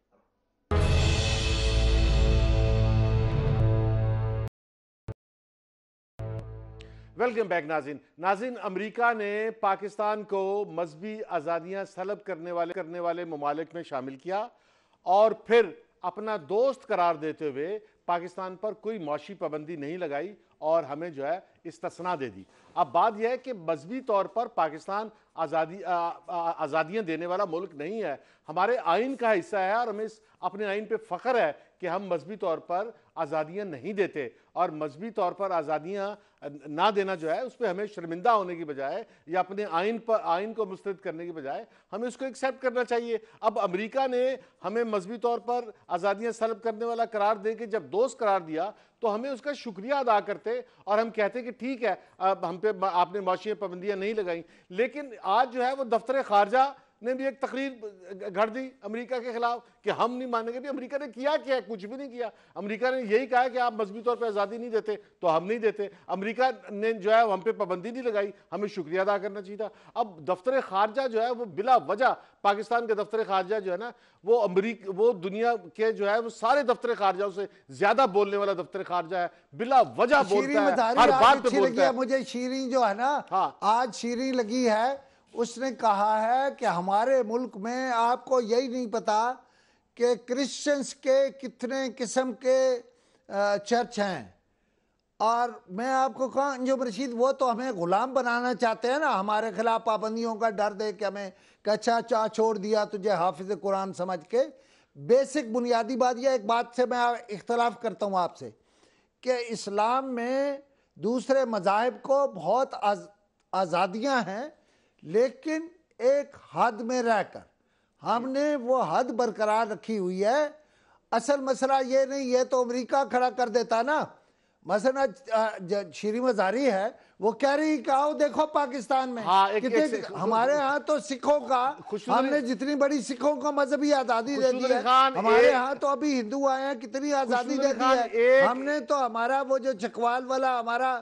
वेलकम बैक नाज़रीन, अमेरिका ने पाकिस्तान को मजहबी आज़ादियाँ सलब करने वाले ममालिक में शामिल किया, और फिर अपना दोस्त करार देते हुए पाकिस्तान पर कोई मौशी पाबंदी नहीं लगाई, और हमें जो है इस्तिस्ना दे दी। अब बात यह है कि मजहबी तौर पर पाकिस्तान आज़ादियाँ देने वाला मुल्क नहीं है, हमारे आइन का हिस्सा है और हमें अपने आइन पे फ़ख्र है कि हम मजहबी तौर पर आज़ादियाँ नहीं देते, और मजहबी तौर पर आज़ादियाँ ना देना जो है उस पर हमें शर्मिंदा होने की बजाय या अपने आइन को मुस्तरद करने की बजाय हमें उसको एक्सेप्ट करना चाहिए। अब अमेरिका ने हमें मजहबी तौर पर आज़ादियाँ सल्ब करने वाला करार दे के जब दोस्त करार दिया तो हमें उसका शुक्रिया अदा करते और हम कहते कि ठीक है अब हम पे आपने माशी पाबंदियाँ नहीं लगाई। लेकिन आज जो है वो दफ्तर खारजा ने भी एक तकरीर घड़ दी अमेरिका के खिलाफ कि हम नहीं मानेंगे। भी अमेरिका ने किया क्या है? कुछ भी नहीं किया। अमेरिका ने यही कहा कि आप मजहबी तौर पर आज़ादी नहीं देते तो हम नहीं देते। अमेरिका ने जो है हम पे पाबंदी नहीं लगाई, हमें शुक्रिया अदा करना चाहिए था। अब दफ्तर खारजा जो है वो बिला वजह, पाकिस्तान के दफ्तर खारजा जो है ना वो दुनिया के जो है वो सारे दफ्तर खारजाओं से ज्यादा बोलने वाला दफ्तर खारजा है, बिला वजह बोलता है, हर बात पे बोलता है। मुझे शीरीं जो है ना, हाँ। आज शीरीं लगी है, उसने कहा है कि हमारे मुल्क में आपको यही नहीं पता कि क्रिश्चियंस के कितने किस्म के चर्च हैं। और मैं आपको कहूँ अंजुम रशीद, वो तो हमें गुलाम बनाना चाहते हैं ना, हमारे खिलाफ पाबंदियों का डर दे के हमें कच्चा छोड़ दिया तुझे हाफिज कुरान समझ के। बेसिक बुनियादी बात यह, एक बात से मैं इख्तलाफ करता हूँ आपसे कि इस्लाम में दूसरे मज़ाहिब को बहुत आज़ादियाँ हैं, लेकिन एक हद में रहकर हमने वो हद बरकरार रखी हुई है। असल मसला ये नहीं, ये तो अमेरिका खड़ा कर देता ना। मसला शीरीं मज़ारी है, वो कह रही कि आओ देखो पाकिस्तान में कितने हमारे यहाँ तो सिखों का, हमने जितनी बड़ी सिखों को मजहबी आज़ादी दे दी है, हमारे यहाँ तो अभी हिंदू आए हैं, कितनी आज़ादी दे दी है हमने तो। हमारा वो जो चकवाल वाला हमारा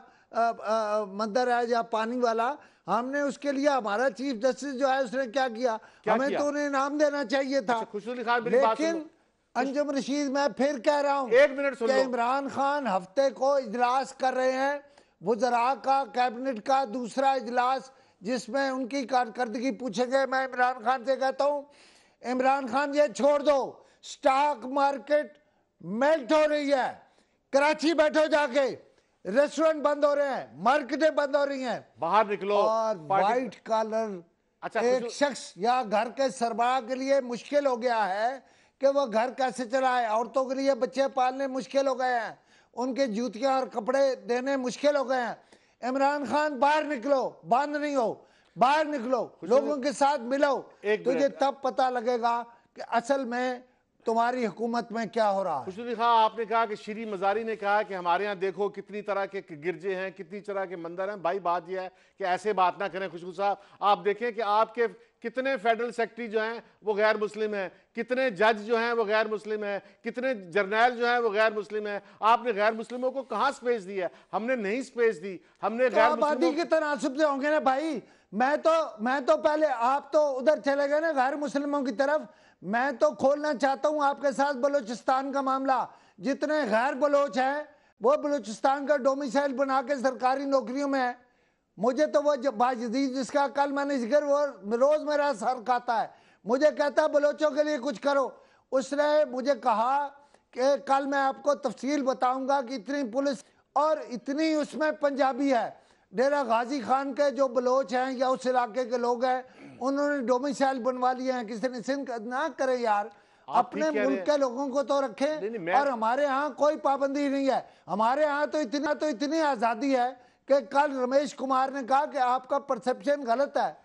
मंदिर है या पानी वाला, हमने उसके लिए हमारा चीफ जस्टिस जो है उसने क्या किया, हमें तो उन्हें इनाम देना चाहिए था। लेकिन अंजुम रशीद, मैं फिर कह रहा हूँ, एक मिनट सुन लो। इमरान खान हफ्ते को इजलास कर रहे हैं, वज़रा का कैबिनेट का दूसरा इजलास, जिसमें उनकी कारकर्दगी पूछेंगे। मैं इमरान खान से कहता हूँ, इमरान खान ये छोड़ दो, स्टॉक मार्केट मेल्ट हो रही है, कराची बैठो जाके, रेस्टोरेंट बंद हो रहे हैं, मार्केटें बंद हो रही हैं, बाहर निकलो। और वाइट कॉलर एक शख्स या घर के सरबराह के लिए मुश्किल हो गया है कि वो घर कैसे चलाए। औरतों के लिए बच्चे पालने मुश्किल हो गए हैं, उनके जूतियां और कपड़े देने मुश्किल हो गए हैं। इमरान खान बाहर निकलो, बंद नहीं हो, बाहर निकलो, लोगों के साथ मिलो, तुझे तब पता लगेगा कि असल में तुम्हारी हुकूमत में क्या हो रहा है। खुशबू खां, आपने कहा कि शीरीं मज़ारी ने कहा कि हमारे यहाँ देखो कितनी तरह के गिरजे हैं, कितनी तरह के मंदिर हैं। भाई बात यह है कि ऐसे बात ना करें खुशबू साहब। आप देखें कि आपके कितने फेडरल सेक्रेटरी जो हैं वो गैर मुस्लिम हैं, कितने जज जो हैं वो गैर मुस्लिम हैं, कितने जर्नैल जो हैं वो गैर मुस्लिम हैं। आपने गैर मुस्लिमों को कहाँ स्पेस दी है? हमने नहीं स्पेस दी। हमने तो आबादी के तनासुब से होंगे ना भाई। मैं तो पहले, आप तो उधर चले गए ना गैर मुस्लिमों की तरफ। मैं तो खोलना चाहता हूं आपके साथ बलूचिस्तान का मामला। जितने गैर बलोच हैं वो बलूचिस्तान का डोमिसाइल बना के सरकारी नौकरियों में है। मुझे तो वो बाजदीद जिसका कल मैंने जिक्र, वो रोज मेरा सर खाता है, मुझे कहता है बलोचों के लिए कुछ करो। उसने मुझे कहा कि कल मैं आपको तफसील बताऊंगा कि इतनी पुलिस और इतनी उसमें पंजाबी है। डेरा गाजी खान के जो बलोच हैं या उस इलाके के लोग हैं, उन्होंने डोमिसाइल बनवा लिए हैं। किसी ने सिंध ना करे यार, अपने मुल्क के लोगों को तो रखें। और हमारे यहाँ कोई पाबंदी नहीं है। हमारे यहाँ तो इतनी आज़ादी है कि कल रमेश कुमार ने कहा कि आपका परसेप्शन गलत है,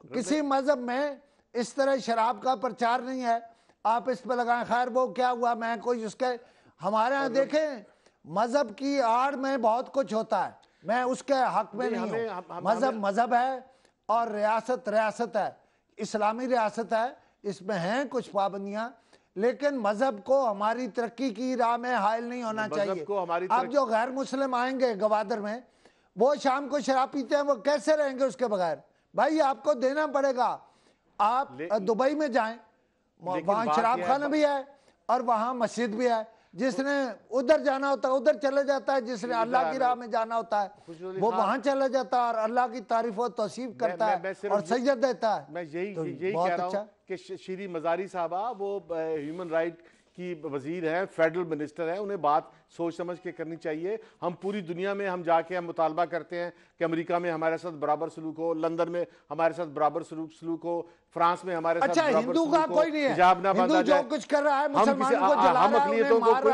किसी मजहब में इस तरह शराब का प्रचार नहीं है, आप इस पर लगाएं। खैर वो क्या हुआ, मैं कोई उसके, हमारे यहाँ देखें मजहब की आड़ में बहुत कुछ होता है, मैं उसके हक में नहीं हूँ। मजहब है और रियासत है, इस्लामी रियासत है, इसमें हैं कुछ पाबंदियां, लेकिन मजहब को हमारी तरक्की की राह में हायल नहीं होना चाहिए। अब जो गैर मुस्लिम आएंगे गवादर में, वो शाम को शराब पीते हैं, वो कैसे रहेंगे उसके बगैर? भाई आपको देना पड़ेगा। आप दुबई में जाएं, वहाँ शराब खाना भी है और वहाँ मस्जिद भी है। जिसने उधर जाना होता है उधर चले जाता है, जिसने अल्लाह की राह में जाना होता है वो वहां चला जाता है और अल्लाह की तारीफ और तौसीफ करता है और सजद देता है। मैं यही कह रहा हूँ कि शीरीं मज़ारी साहबा वो ह्यूमन राइट की वजीर हैं, फेडरल मिनिस्टर हैं, उन्हें बात सोच समझ के करनी चाहिए। हम पूरी दुनिया में हम जाके हम मुतालबा करते हैं कि अमेरिका में हमारे साथ बराबर सलूक हो, लंदन में हमारे साथ बराबर सलूक हो, फ्रांस में हमारे साथ बराबर हिंदू सलूक का हो, कोई नहीं है। हिजाब ना बांधा हिंदू जाए। जो कुछ कर रहा है, मुसलमानों को जला रहा है, अक़लियतों को कोई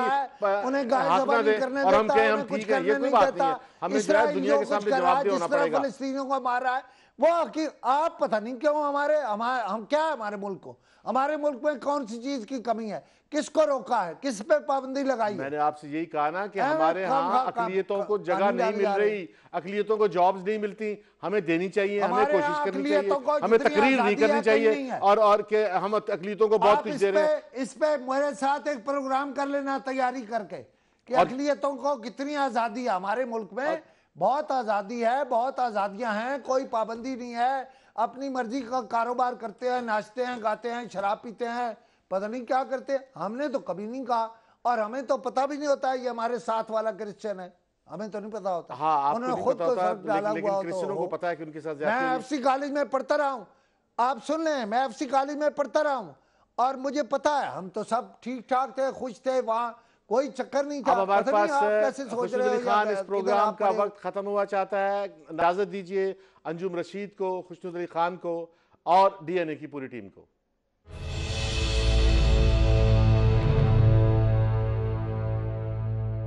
उन्हें गाय हाथ ना ज़बानी दे करने और हम देता कहें है, हम कुछ ठीक है, ये करने कोई नहीं बात नहीं है। देता। हमें जो है दुनिया के सामने जवाब होना पड़ेगा। फिलिस्तीनियों को मार रहा है वो कि आप पता नहीं क्यों हम क्या है हमारे मुल्क को, हमारे मुल्क में कौन सी चीज की कमी है, किसको रोका है, किस पे पाबंदी लगाई है? मैंने आपसे यही कहा ना कि हमारे यहाँ अक़लियतों को जगह नहीं मिल रही, अक़लियतों को जॉब्स नहीं मिलती, हमें देनी चाहिए, हमें कोशिश करनी चाहिए, हमें तकरीर नहीं करनी चाहिए और कि हम अक़लियतों को बहुत कुछ दे रहे हैं। इस पे मेरे साथ एक प्रोग्राम कर लेना तैयारी करके कि अक़लियतों को कितनी आजादी है हमारे मुल्क में। बहुत आजादी है, बहुत आजादियां हैं, कोई पाबंदी नहीं है, अपनी मर्जी का कारोबार करते हैं, नाचते हैं, गाते हैं, शराब पीते हैं, पता नहीं क्या करते हैं। हमने तो कभी नहीं कहा और हमें तो पता भी नहीं होता है ये हमारे साथ वाला क्रिश्चियन है, हमें तो नहीं पता होता। हाँ, उन्होंने खुद तो सब डाला हुआ क्रिश्चियनों को पता है कि उनके साथ मैं एफसी कॉलेज में पढ़ता रहा हूँ, आप सुन लें, मैं एफसी कॉलेज में पढ़ता रहा हूँ और मुझे पता है हम तो सब ठीक ठाक थे, खुश थे, वहाँ कोई चक्कर नहीं था। हमारे पास खुशनूद अली खान इस प्रोग्राम का वक्त खत्म हुआ चाहता है। इजाजत दीजिए अंजुम रशीद को, खुशनूद अली खान को और डीएनए की पूरी टीम को।